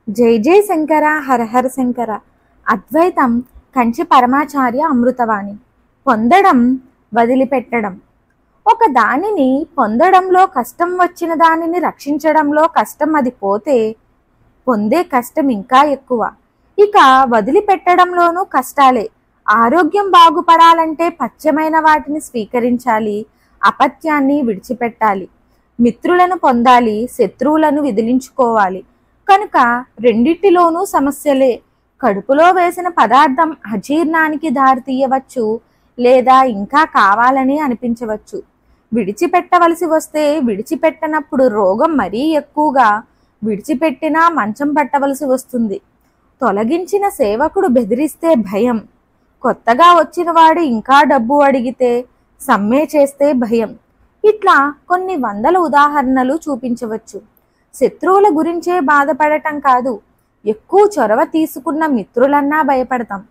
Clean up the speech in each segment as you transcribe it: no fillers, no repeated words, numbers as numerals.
జై జై శంకర హర హర శంకర. అద్వైతం కంచి పరమాచార్య అమృతవాణి. పొందడం, వదిలిపెట్టడం. ఒక దానిని పొందడంలో కష్టం, వచ్చిన దానిని రక్షించడంలో కష్టం. అది పోతే పొందే కష్టం ఇంకా ఎక్కువ. ఇక వదిలిపెట్టడంలోనూ కష్టాలే. ఆరోగ్యం బాగుపడాలంటే పథ్యమైన వాటిని స్వీకరించాలి, అపథ్యాన్ని విడిచిపెట్టాలి. మిత్రులను పొందాలి, శత్రువులను విదిలించుకోవాలి. కనుక రెండిటిలోనూ సమస్యలే. కడుపులో వేసిన పదార్థం అజీర్ణానికి దారితీయవచ్చు, లేదా ఇంకా కావాలని అనిపించవచ్చు. విడిచిపెట్టవలసి వస్తే విడిచిపెట్టనప్పుడు రోగం మరీ ఎక్కువగా విడిచిపెట్టినా మంచం పట్టవలసి వస్తుంది. తొలగించిన సేవకుడు బెదిరిస్తే భయం. కొత్తగా వచ్చిన వాడు ఇంకా డబ్బు అడిగితే, సమ్మె చేస్తే భయం. ఇట్లా కొన్ని వందల ఉదాహరణలు చూపించవచ్చు. శత్రువుల గురించే బాధపడటం కాదు, ఎక్కువ చొరవ తీసుకున్న మిత్రులన్నా భయపడతాం.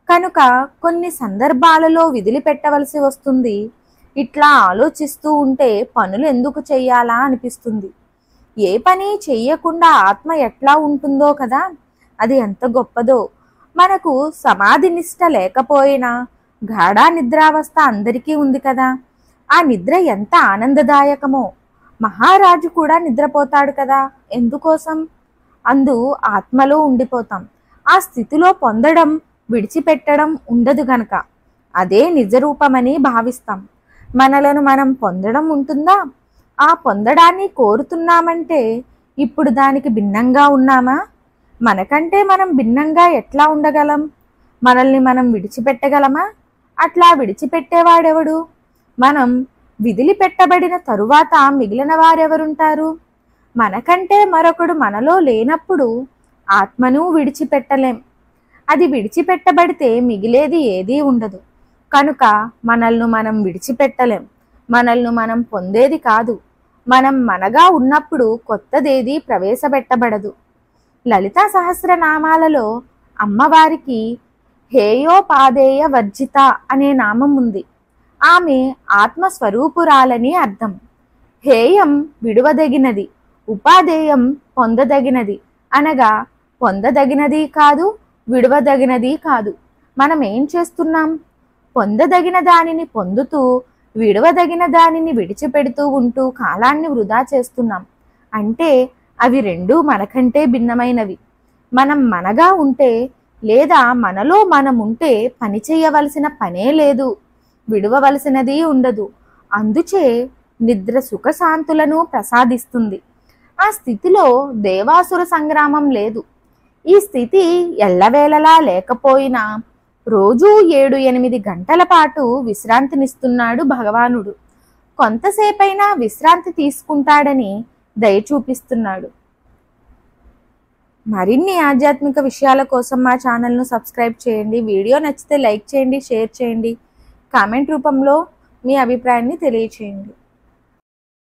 కనుక కొన్ని సందర్భాలలో వదిలిపెట్టవలసి వస్తుంది. ఇట్లా ఆలోచిస్తూ ఉంటే పనులు ఎందుకు చెయ్యాలా అనిపిస్తుంది. ఏ పని చెయ్యకుండా ఆత్మ ఎట్లా ఉంటుందో కదా, అది ఎంత గొప్పదో. మనకు సమాధి నిష్ట లేకపోయినా గాఢ నిద్రావస్థ అందరికీ ఉంది కదా. ఆ నిద్ర ఎంత ఆనందదాయకమో. మహారాజు కూడా నిద్రపోతాడు కదా. ఎందుకోసం? ఆత్మలో ఉండిపోతాం. ఆ స్థితిలో పొందడం, విడిచిపెట్టడం ఉండదు గనక అదే నిజరూపమని భావిస్తాం. మనలను మనం పొందడం ఉంటుందా? ఆ పొందడాన్ని కోరుతున్నామంటే ఇప్పుడు దానికి భిన్నంగా ఉన్నామా? మనకంటే మనం భిన్నంగా ఎట్లా ఉండగలం? మనల్ని మనం విడిచిపెట్టగలమా? అట్లా విడిచిపెట్టేవాడెవడు? మనం విదిలిపెట్టబడిన తరువాత మిగిలిన వారెవరుంటారు? మనకంటే మరొకడు మనలో లేనప్పుడు ఆత్మను విడిచిపెట్టలేం. అది విడిచిపెట్టబడితే మిగిలేది ఏదీ ఉండదు. కనుక మనల్ని మనం విడిచిపెట్టలేం. మనల్ని మనం పొందేది కాదు. మనం మనగా ఉన్నప్పుడు కొత్తదేది ప్రవేశపెట్టబడదు. లలితా సహస్రనామాలలో అమ్మవారికి హేయోపాదేయ వర్జిత అనే నామం ఉంది. ఆమె ఆత్మస్వరూపురాలని అర్థం. హేయం విడువదగినది, ఉపాదేయం పొందదగినది. అనగా పొందదగినది కాదు, విడువదగినది కాదు. మనం ఏం చేస్తున్నాం? పొందదగిన దానిని పొందుతూ, విడవదగిన దానిని విడిచిపెడుతూ ఉంటూ కాలాన్ని వృధా చేస్తున్నాం. అంటే అవి రెండూ మనకంటే భిన్నమైనవి. మనం మనగా ఉంటే, లేదా మనలో మనం ఉంటే పని చేయవలసిన పనే లేదు, విడవవలసినది ఉండదు. అందుచే నిద్ర సుఖశాంతులను ప్రసాదిస్తుంది. ఆ స్థితిలో దేవాసుర సంగ్రామం లేదు. ఈ స్థితి ఎల్లవేళలా లేకపోయినా రోజూ 7-8 గంటల పాటు విశ్రాంతినిస్తున్నాడు భగవానుడు. కొంతసేపైనా విశ్రాంతి తీసుకుంటాడని దయ చూపిస్తున్నాడు. మరిన్ని ఆధ్యాత్మిక విషయాల కోసం మా ఛానల్ను సబ్స్క్రైబ్ చేయండి. వీడియో నచ్చితే లైక్ చేయండి, షేర్ చేయండి, కామెంట్ రూపంలో మీ అభిప్రాయాన్ని తెలియచేయండి.